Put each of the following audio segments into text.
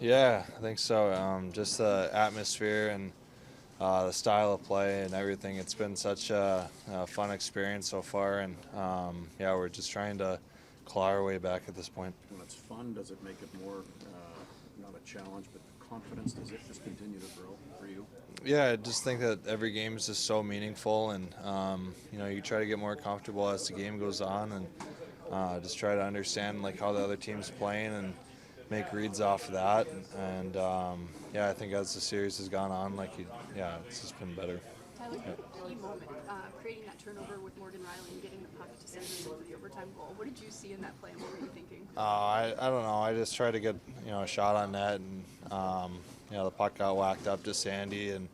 Yeah, I think so. Just the atmosphere and the style of play and everything. It's been such a fun experience so far, and yeah, we're just trying to claw our way back at this point. When it's fun, does it make it more, not a challenge, but confidence? Does it just continue to grow for you? Yeah, I just think that every game is just so meaningful, and you try to get more comfortable as the game goes on, and just try to understand like how the other team's playing and make reads off of that. And yeah, I think as the series has gone on, yeah, it's just been better. Tyler, key moment, creating that turnover with Morgan Riley and getting the puck to send us over the overtime goal. What did you see in that play, and what were you thinking? I don't know. I just tried to get a shot on net, and the puck got whacked up to Sandy, and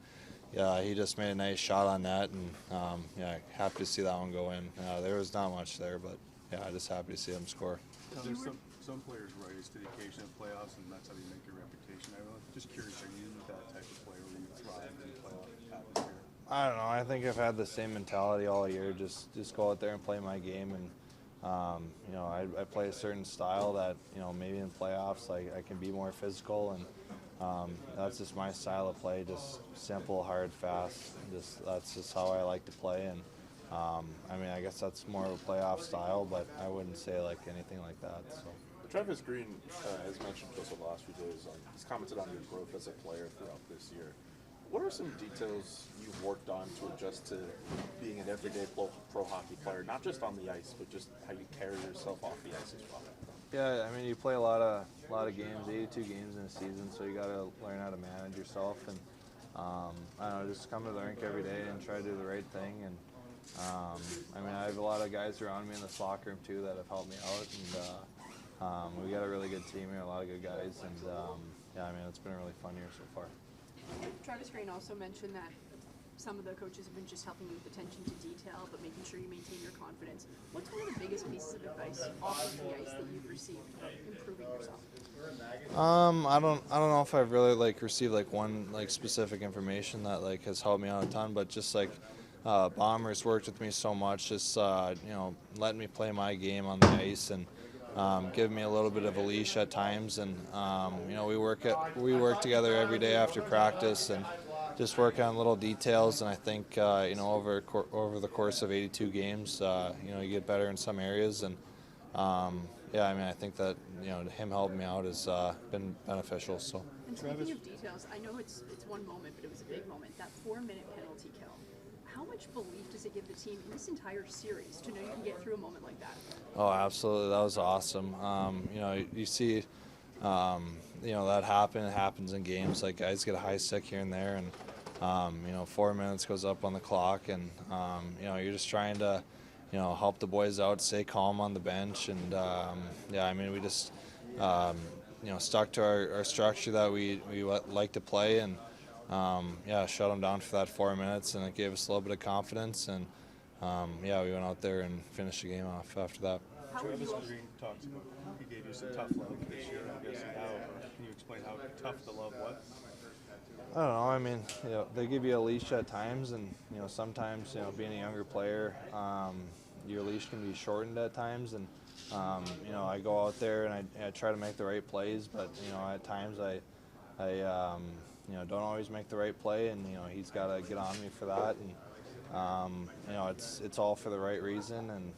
yeah, he just made a nice shot on net, and yeah, happy to see that one go in. There was not much there, but yeah, just happy to see him score. There's some players rise to the occasion of playoffs, and that's how you make your reputation. I'm just curious, are you that type of player where you thrive in playoff atmosphere? I don't know. I think I've had the same mentality all year. Just go out there and play my game, and I play a certain style that maybe in playoffs I can be more physical, and that's just my style of play. Just simple, hard, fast. That's just how I like to play, and I guess that's more of a playoff style, but I wouldn't say like anything like that. So. Travis Green has mentioned to us over the last few days. He's commented on your growth as a player throughout this year. What are some details you've worked on to adjust to being an everyday pro hockey player, not just on the ice, but just how you carry yourself off the ice as well? Yeah, you play a lot of games, 82 games in a season, so you got to learn how to manage yourself, and I don't know, just come to the rink every day and try to do the right thing. And I have a lot of guys around me in this locker room too that have helped me out, and we got a really good team here, a lot of good guys, and yeah, it's been a really fun year so far. Travis Green also mentioned that some of the coaches have been just helping you with attention to detail, but making sure you maintain your confidence. What's one of the biggest pieces of advice off of the ice that you've received about improving yourself? I don't know if I've really received one specific information that has helped me out a ton, but just Bomber's worked with me so much, just letting me play my game on the ice, and give me a little bit of a leash at times, and we work together every day after practice, and just work on little details. And I think over the course of 82 games, you get better in some areas, and yeah, I think that him helping me out has been beneficial. So. And speaking of details, I know it's one moment, but it was a big moment. That 4-minute penalty kill. How much belief does it give the team in this entire series to know you can get through a moment like that? Oh, absolutely. That was awesome. You see, that happen. It happens in games. Guys get a high stick here and there, and 4 minutes goes up on the clock, and you're just trying to, help the boys out, stay calm on the bench, and yeah, we just, stuck to our structure that we like to play, and yeah, shut them down for that 4 minutes, and it gave us a little bit of confidence, and yeah, we went out there and finished the game off after that. Travis Green talks about he gave you some tough love this year. I'm guessing can you explain how tough the love was? I don't know. They give you a leash at times, and sometimes being a younger player, your leash can be shortened at times, and I go out there and I try to make the right plays, but at times I don't always make the right play, and he's got to get on me for that, and it's all for the right reason, and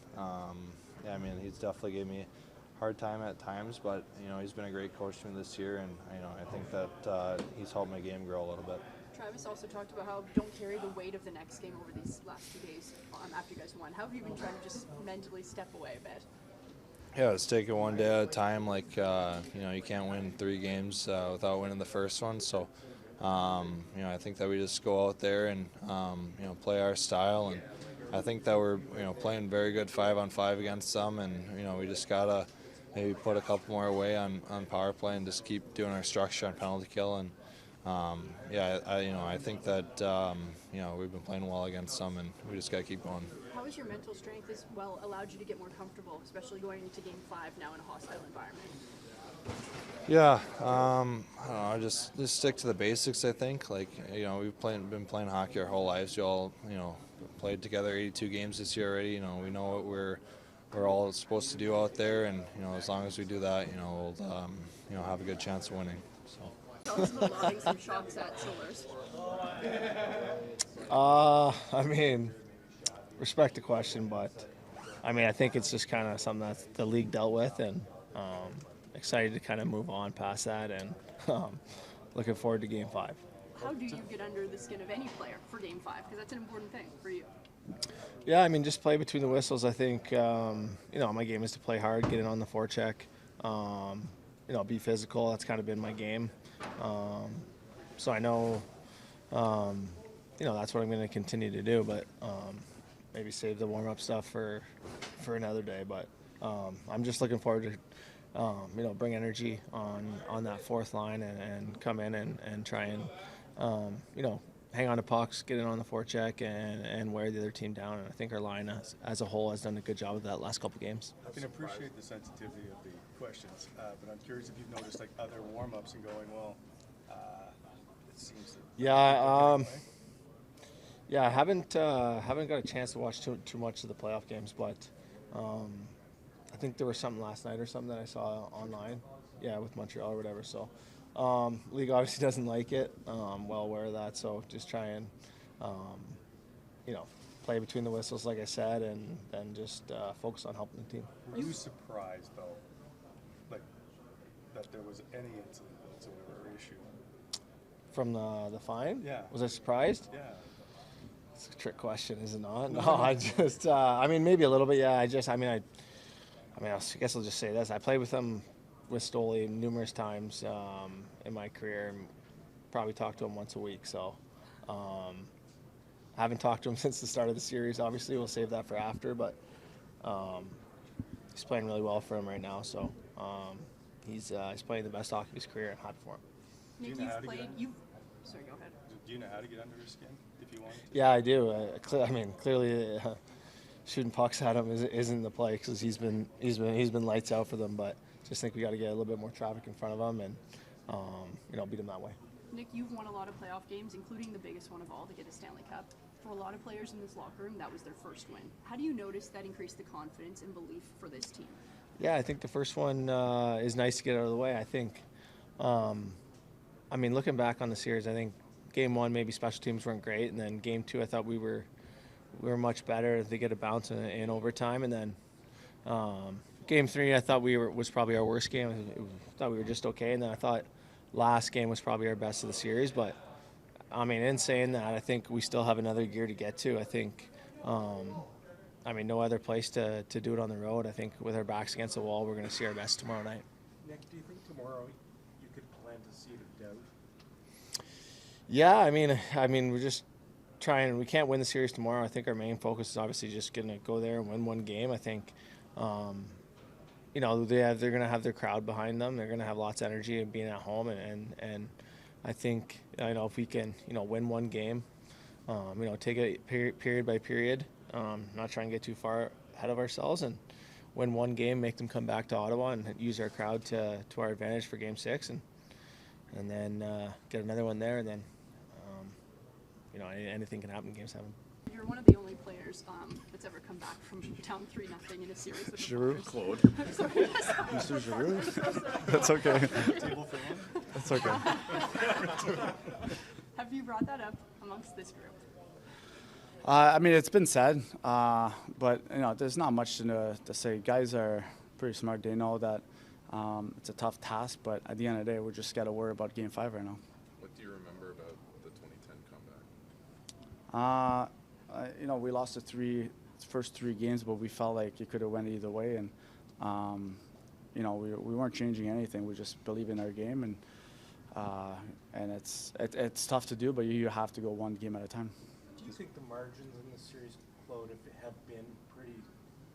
yeah, he's definitely gave me a hard time at times, but he's been a great coach to me this year, and I think that he's helped my game grow a little bit. Travis also talked about how don't carry the weight of the next game over these last 2 days after you guys won. How have you been trying to just mentally step away a bit? Yeah, let's take it one day at a time. You can't win 3 games without winning the first one. So, I think that we just go out there and play our style, and I think that we're playing very good 5-on-5 against them, and we just gotta maybe put a couple more away on power play and just keep doing our structure on penalty kill, and yeah, I think that we've been playing well against them, and we just gotta keep going. How has your mental strength as well allowed you to get more comfortable, especially going into Game 5 now in a hostile environment? Yeah, I don't know, just stick to the basics, I think. We've been playing hockey our whole lives. We all, played together 82 games this year already. We know what we're all supposed to do out there, and as long as we do that, we'll have a good chance of winning. So. Tell us about lobbing some shots at Solars. I mean, respect the question, but I mean, I think it's just kind of something that the league dealt with, and excited to kind of move on past that, and looking forward to Game 5. How do you get under the skin of any player for Game 5? Because that's an important thing for you. Yeah, I mean, just play between the whistles. I think, my game is to play hard, get in on the forecheck, be physical. That's kind of been my game. So I know, that's what I'm going to continue to do, but maybe save the warm-up stuff for another day. But I'm just looking forward to, bring energy on that fourth line and come in and try and, hang on to pucks, get in on the forecheck, and wear the other team down. And I think our line as a whole has done a good job of that last couple games. I can appreciate the sensitivity of the questions, but I'm curious if you've noticed like other warm-ups and going, well, it seems that. I haven't got a chance to watch too much of the playoff games, but I think there was something last night or something that I saw online. Yeah, with Montreal or whatever. So. League obviously doesn't like it. Well aware of that, so just try and play between the whistles, like I said, and then just focus on helping the team. Were you surprised though, like that there was any incident whatsoever or issue? From the fine? Yeah. Was I surprised? Yeah. It's a trick question, is it not? No, I just maybe a little bit. Yeah, I guess I'll just say this. I played with them. With Stoli numerous times in my career, and probably talked to him once a week. So I haven't talked to him since the start of the series. Obviously, we'll save that for after, but he's playing really well for him right now. So he's playing the best hockey of his career, and happy for him. Nick, you've played. Sorry, go ahead. Do you know how to get under his skin if you wanted to? Yeah, I do. Clearly, shooting pucks at him isn't the play because he's been lights out for them, but. Just think we got to get a little bit more traffic in front of them and, beat them that way. Nick, you've won a lot of playoff games, including the biggest one of all to get a Stanley Cup. For a lot of players in this locker room, that was their first win. How do you notice that increased the confidence and belief for this team? Yeah, I think the first one is nice to get out of the way. I think, looking back on the series, I think Game 1 maybe special teams weren't great, and then Game 2 I thought we were much better. They get a bounce in overtime, and then Game 3, I thought was probably our worst game. I thought we were just okay, and then I thought last game was probably our best of the series. But in saying that, I think we still have another gear to get to. I think, no other place to do it on the road. I think with our backs against the wall, we're going to see our best tomorrow night. Nick, do you think tomorrow you could plant a seed of doubt? Yeah, we're just trying. We can't win the series tomorrow. I think our main focus is obviously just going to go there and win one game. I think. They're going to have their crowd behind them. They're going to have lots of energy and being at home. And I think, if we can, win one game, take it period by period, not try and get too far ahead of ourselves and win one game, make them come back to Ottawa and use our crowd to our advantage for Game 6 and then get another one there. And then, anything can happen in Game 7. You're one of the only players that's ever come back from down 3-0 in a series with Giroux? the Claude. Mr. Giroux? That's okay. Table for one? That's okay. Have you brought that up amongst this group? It's been said, but there's not much to say. Guys are pretty smart. They know that it's a tough task, but at the end of the day, we just got to worry about Game 5 right now. What do you remember about the 2010 comeback? We lost the first three games, but we felt like it could have went either way, and we weren't changing anything. We just believe in our game, and it's tough to do, but you have to go one game at a time. Do you think the margins in this series, Claude, have been pretty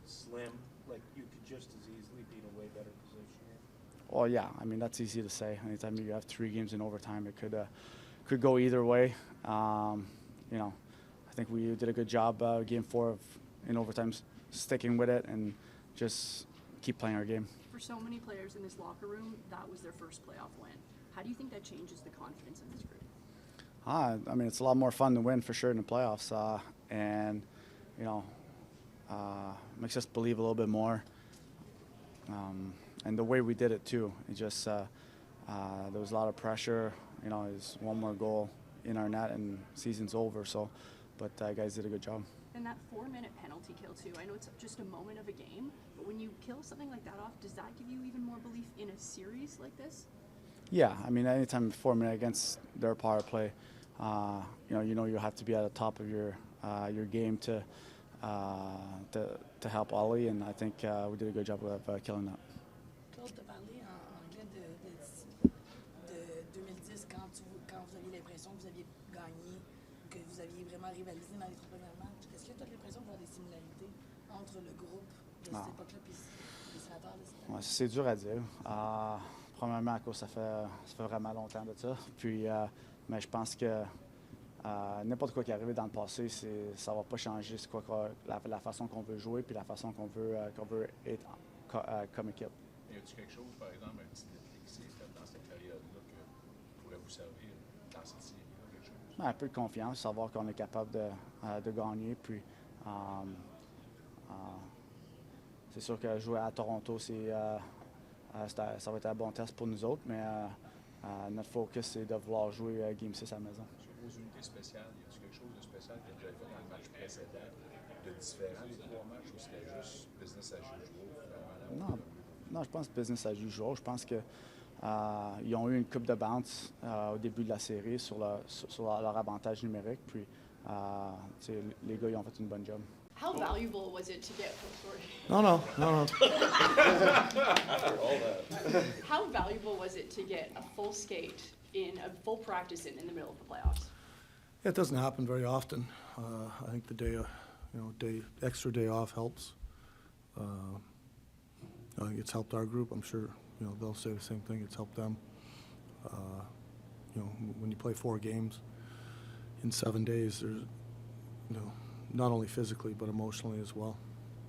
slim? Like you could just as easily be in a way better position here? Well, yeah. That's easy to say. Anytime you have 3 games in overtime, it could go either way. I think we did a good job Game 4 in overtime, sticking with it and just keep playing our game. For so many players in this locker room, that was their first playoff win. How do you think that changes the confidence of this group? It's a lot more fun to win for sure in the playoffs, and makes us believe a little bit more. And the way we did it too, it just there was a lot of pressure. You know, there's one more goal in our net and season's over. So, but guys did a good job. And that 4-minute penalty kill too. I know it's just a moment of a game, but when you kill something like that off, does that give you even more belief in a series like this? Yeah, I mean, anytime 4 minutes against their power play, you know you have to be at the top of your game to help Ollie, and I think we did a good job of killing that. Claude, tu as parlé en anglais de 2010 quand vous aviez l'impression que vous aviez gagné, que vous aviez vraiment rivalisé dans les 3 premiers matchs. Est-ce que tu as l'impression de voir des similarités entre le groupe de cette époque-là et les sénateurs de cette année? Ouais, c'est dur à dire. Premièrement, à cause ça fait vraiment longtemps de ça. Puis, mais je pense que n'importe quoi qui est arrivé dans le passé, ça va pas changer la façon qu'on veut jouer puis la façon qu'on veut être comme équipe. Y a-t-il quelque chose, par exemple, un petit déclic qui s'est fait dans cette période-là que pourrait vous servir dans cette série-là, quelque chose? Un peu de confiance, savoir qu'on est capable de gagner. Puis, c'est sûr que jouer à Toronto, ça va être un bon test pour nous autres, mais notre focus, c'est de vouloir jouer Game 6 à la maison. Sur vos unités spéciales, y a-t-il quelque chose de spécial que vous avez fait dans le match précédent, de différent des 3 matchs, ou c'était juste business as usual? Non, je pense business as usual. Je pense que ils ont eu une coupe de bounce au début de la série sur leur avantage numérique. Puis, les gars, ils ont fait une bonne job. How valuable was it to get? No. How valuable was it to get a full skate in a full practice in the middle of the playoffs? It doesn't happen very often. I think the extra day off helps. I think it's helped our group. I'm sure they'll say the same thing. It's helped them. When you play 4 games in 7 days, there's not only physically but emotionally as well.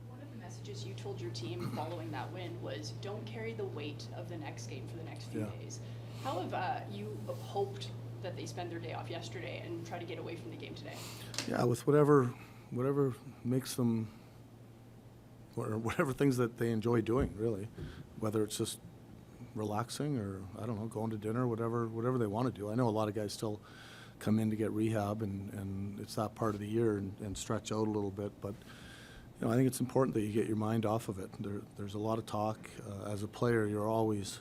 One of the messages you told your team following that win was don't carry the weight of the next game for the next few days. How have you hoped that they spend their day off yesterday and try to get away from the game today? Yeah, with whatever makes them, or whatever things that they enjoy doing, really, whether it's just relaxing or I don't know, going to dinner, whatever they want to do. I know a lot of guys still come in to get rehab, and it's that part of the year and stretch out a little bit. But I think it's important that you get your mind off of it. There's a lot of talk. As a player, you're always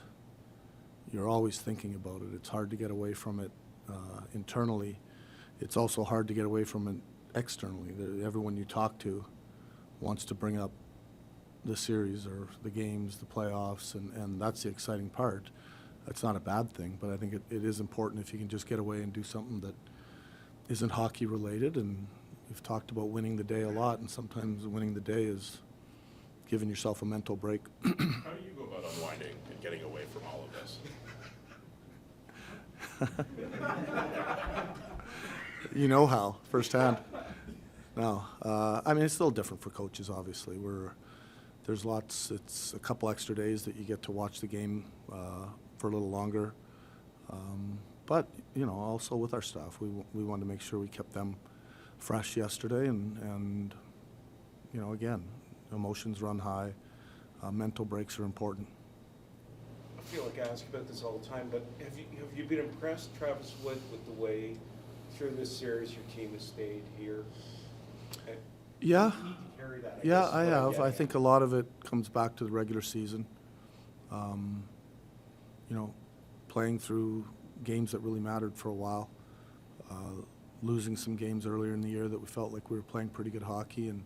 thinking about it. It's hard to get away from it internally. It's also hard to get away from it externally. Everyone you talk to wants to bring up the series or the games, the playoffs, and that's the exciting part. That's not a bad thing, but I think it is important if you can just get away and do something that isn't hockey related. And we've talked about winning the day a lot, and sometimes winning the day is giving yourself a mental break. How do you go about unwinding and getting away from all of this? You know how, firsthand. No, I mean, it's still different for coaches, obviously. It's a couple extra days that you get to watch the game for a little longer. But, also with our staff, we wanted to make sure we kept them fresh yesterday. And again, emotions run high. Mental breaks are important. I feel like I ask about this all the time, but have you been impressed, Travis, with the way through this series your team has stayed here? Yeah. You need to carry that, Yeah, I have. I think a lot of it comes back to the regular season. Playing through games that really mattered for a while, losing some games earlier in the year that we felt like we were playing pretty good hockey, and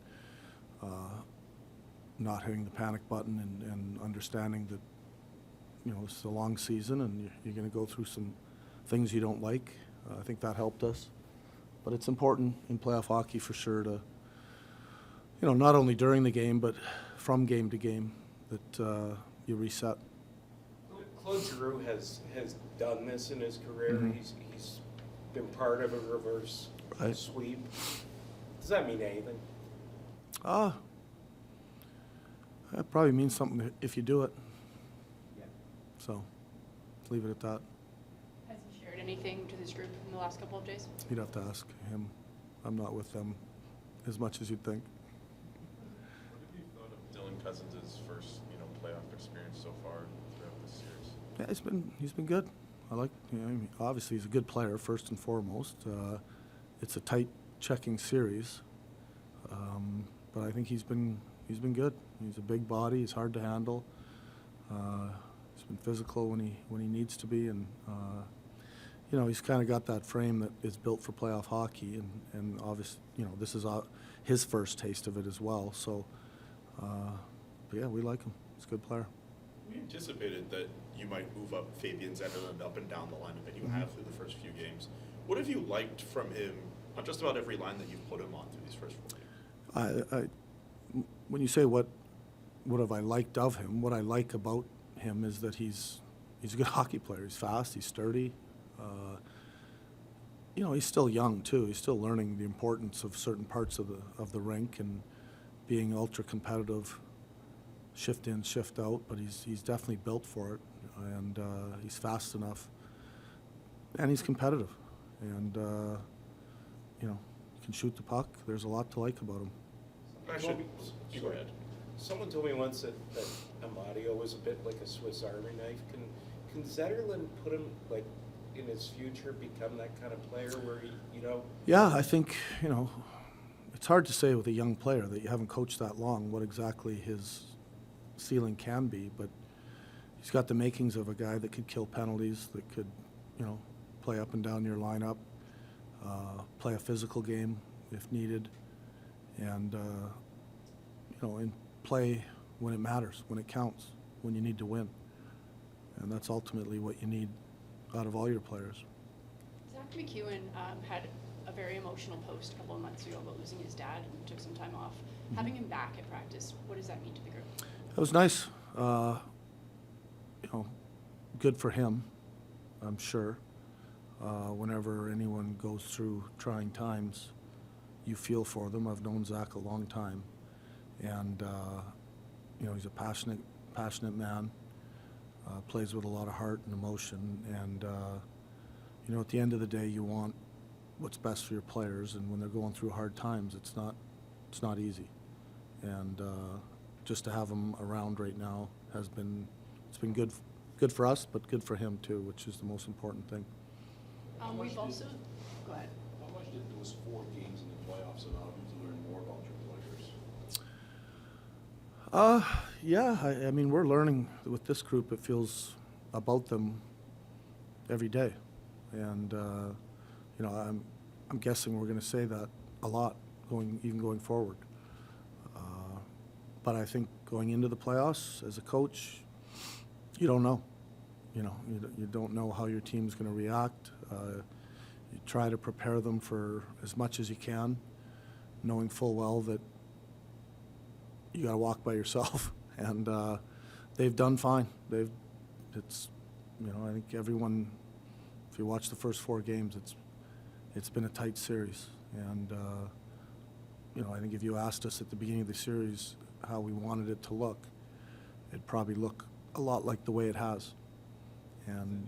not hitting the panic button and understanding that, it's a long season and you're going to go through some things you don't like. I think that helped us. But it's important in playoff hockey for sure to, not only during the game, but from game to game, that you reset. Claude Giroux has done this in his career. Mm-hmm. He's been part of a reverse sweep. Does that mean anything? That probably means something if you do it. Yeah. So, leave it at that. Has he shared anything to this group in the last couple of days? You'd have to ask him. I'm not with them as much as you'd think. What have you thought of Dylan Cousins' first, playoff experience so far throughout this series? Yeah, he's been good. I like. I mean, obviously, he's a good player first and foremost. It's a tight checking series, but I think he's been good. He's a big body. He's hard to handle. He's been physical when he needs to be, and he's kind of got that frame that is built for playoff hockey, and obviously, this is his first taste of it as well. So, but yeah, we like him. He's a good player. We anticipated that you might move up Fabian Zetterlund up and down the lineup, and you have through the first few games. What have you liked from him on just about every line that you've put him on through these first 4 games? When you say what have I liked of him, what I like about him is that he's a good hockey player. He's fast. He's sturdy. He's still young too. He's still learning the importance of certain parts of the rink and being ultra competitive, shift in, shift out. But he's definitely built for it, and he's fast enough, and he's competitive, and can shoot the puck. There's a lot to like about him. Go ahead. Someone told me once that Amadio was a bit like a Swiss Army knife. Can Zetterlund put him, like, in his future become that kind of player where he, Yeah, I think, it's hard to say with a young player that you haven't coached that long what exactly his ceiling can be, but he's got the makings of a guy that could kill penalties, that could, play up and down your lineup, play a physical game if needed, and, and play when it matters, when it counts, when you need to win. And that's ultimately what you need out of all your players. Zach McEwen had a very emotional post a couple of months ago about losing his dad and took some time off. Having him back at practice, what does that mean to the group? It was nice. Good for him, I'm sure. Whenever anyone goes through trying times, you feel for them. I've known Zach a long time, and he's a passionate man. Plays with a lot of heart and emotion, and at the end of the day, you want what's best for your players, and when they're going through hard times, it's not easy, and just to have him around right now it's been good for us, but good for him too, which is the most important thing. We've also go ahead. How much did those 4 games in the playoffs allow you to learn more about your players? Yeah, I mean, we're learning with this group. It feels about them every day, and I'm guessing we're going to say that a lot going forward. But I think going into the playoffs as a coach, you don't know. You don't know how your team's going to react. You try to prepare them for as much as you can, knowing full well that you got to walk by yourself. And they've done fine. I think everyone, if you watch the first 4 games, it's been a tight series. And I think if you asked us at the beginning of the series how we wanted it to look, it'd probably look a lot like the way it has. And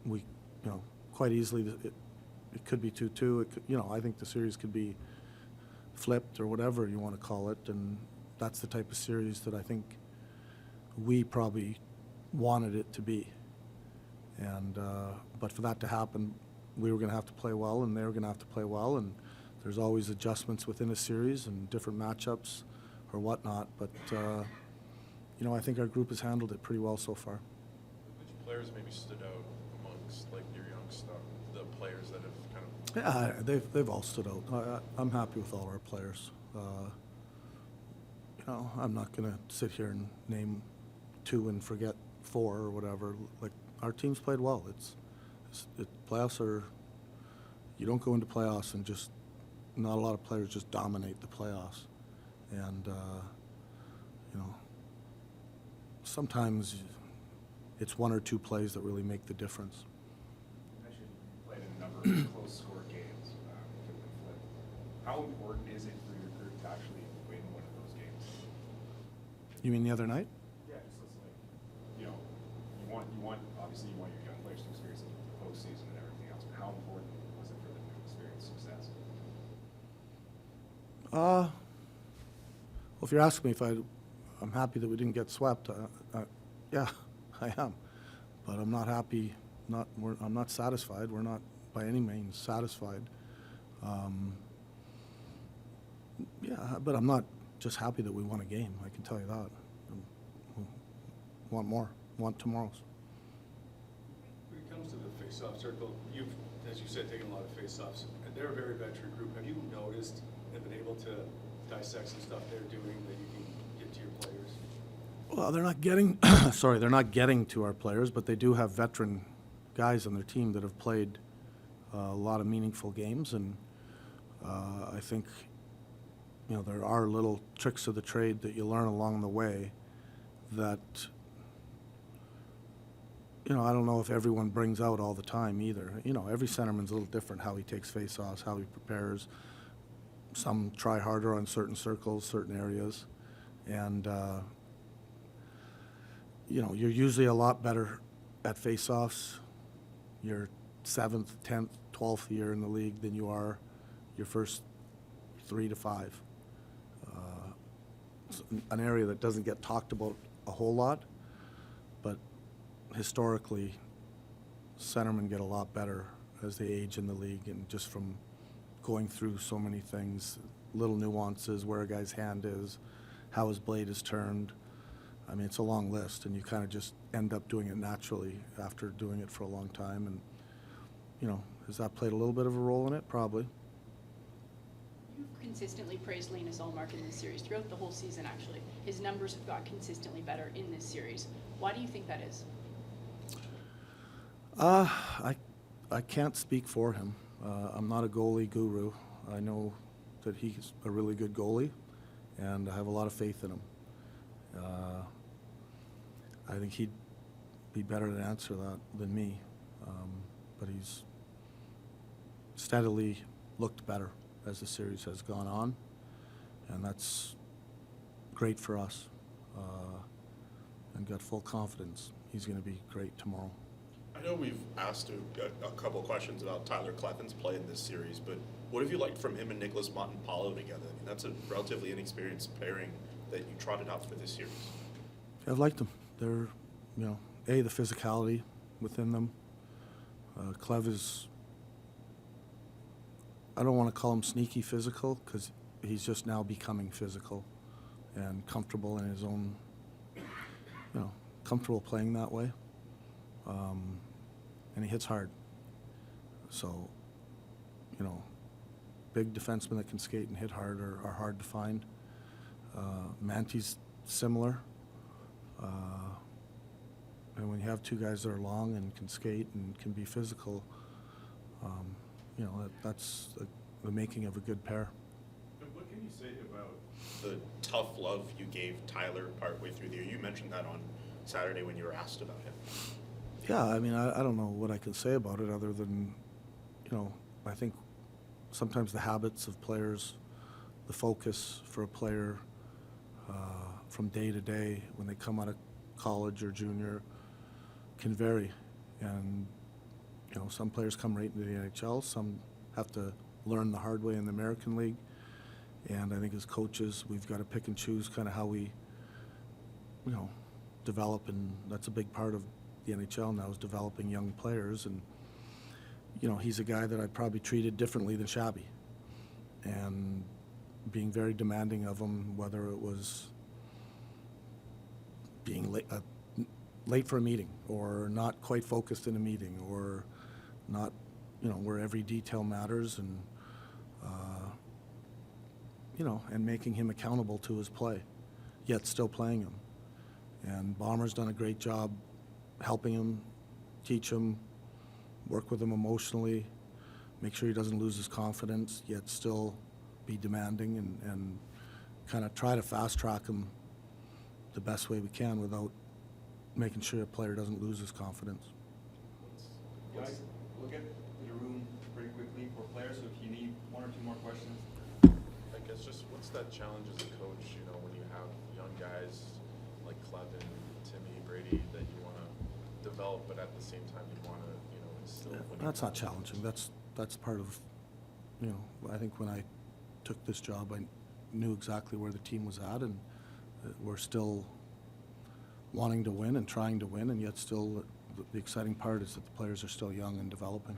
we, quite easily, it could be 2-2. It could, I think the series could be flipped or whatever you want to call it. And that's the type of series that I think we probably wanted it to be. And but for that to happen, we were going to have to play well, and they were going to have to play well. And there's always adjustments within a series and different matchups or whatnot. But I think our group has handled it pretty well so far. Which players maybe stood out amongst your young stuff, the players that have kind of? Yeah, they've all stood out. I'm happy with all our players. I'm not going to sit here and name 2 and forget 4 or whatever. Like, our team's played well. Playoffs are. You don't go into playoffs and just. Not a lot of players just dominate the playoffs, and sometimes it's 1 or 2 plays that really make the difference. You mentioned you played a number of close score games. How important is it for your group to actually win one of those games? You mean the other night? Yeah, just like, you want obviously you want your young players to experience the postseason and everything else, but how important was it for them to experience success? Well, if you're asking me if I'm happy that we didn't get swept, yeah, I am. but I'm not happy. I'm not satisfied. We're not by any means satisfied. Yeah, but I'm not just happy that we won a game. I can tell you that. Want more. Want tomorrow's. When it comes to the face-off circle, you've, as you said, taken a lot of face-offs, and they're a very veteran group. Have you noticed and been able to dissect some stuff they're doing that you can give to your players? Well, they're not getting, they're not getting to our players, but they do have veteran guys on their team that have played a lot of meaningful games, and I think, there are little tricks of the trade that you learn along the way that, I don't know if everyone brings out all the time either. Every centerman's a little different, how he takes face-offs, how he prepares. Some try harder on certain circles, certain areas, and you're usually a lot better at face-offs your 7th, 10th, 12th year in the league than you are your first 3 to 5. It's an area that doesn't get talked about a whole lot, but historically, centermen get a lot better as they age in the league, and just from going through so many things, little nuances, where a guy's hand is, how his blade is turned. I mean, it's a long list, and you kind of just end up doing it naturally after doing it for a long time. And, has that played a little bit of a role in it? Probably. You've consistently praised Linus Ullmark in this series, throughout the whole season, actually. His numbers have got consistently better in this series. Why do you think that is? I can't speak for him. I'm not a goalie guru. I know that he's a really good goalie, and I have a lot of faith in him. I think he'd be better to answer that than me, but he's steadily looked better as the series has gone on, and that's great for us, and got full confidence he's going to be great tomorrow. I know we've asked a couple questions about Tyler Kleven's play in this series, but what have you liked from him and Nicholas Montempallo together? I mean, that's a relatively inexperienced pairing that you trotted out for this series. I've liked them. They're, the physicality within them. Clev is, I don't want to call him sneaky physical, because he's just now becoming physical and comfortable in his own, comfortable playing that way. And he hits hard. So, big defensemen that can skate and hit hard are hard to find. Manty's similar. And when you have two guys that are long and can skate and can be physical, that's the making of a good pair. And what can you say about The tough love you gave Tyler partway through the year? You mentioned that on Saturday when you were asked about him. Yeah, I mean, I don't know what I can say about it other than, I think sometimes the habits of players, the focus for a player from day to day when they come out of college or junior can vary. And, some players come right into the NHL, some have to learn the hard way in the American League. And I think as coaches, we've got to pick and choose kind of how we, develop, and that's a big part of the NHL now, is developing young players. And he's a guy that I probably treated differently than Shabby, and being very demanding of him, whether it was being late for a meeting, or not quite focused in a meeting, or not, where every detail matters, and and making him accountable to his play, yet still playing him. And Bomber's done a great job helping him, teach him, work with him emotionally, make sure he doesn't lose his confidence, yet still be demanding, and kind of try to fast track him the best way we can without making sure a player doesn't lose his confidence. Guys, look at the room pretty quickly for players, so if you need one or two more questions. I guess just what's that challenge as a coach, when you have young guys like Kleven, Timmy, Brady, that you want to develop, but at the same time you want to, instill. That's not challenging. That's part of, I think when I took this job, I knew exactly where the team was at, and we're still wanting to win and trying to win, and yet still the exciting part is that the players are still young and developing.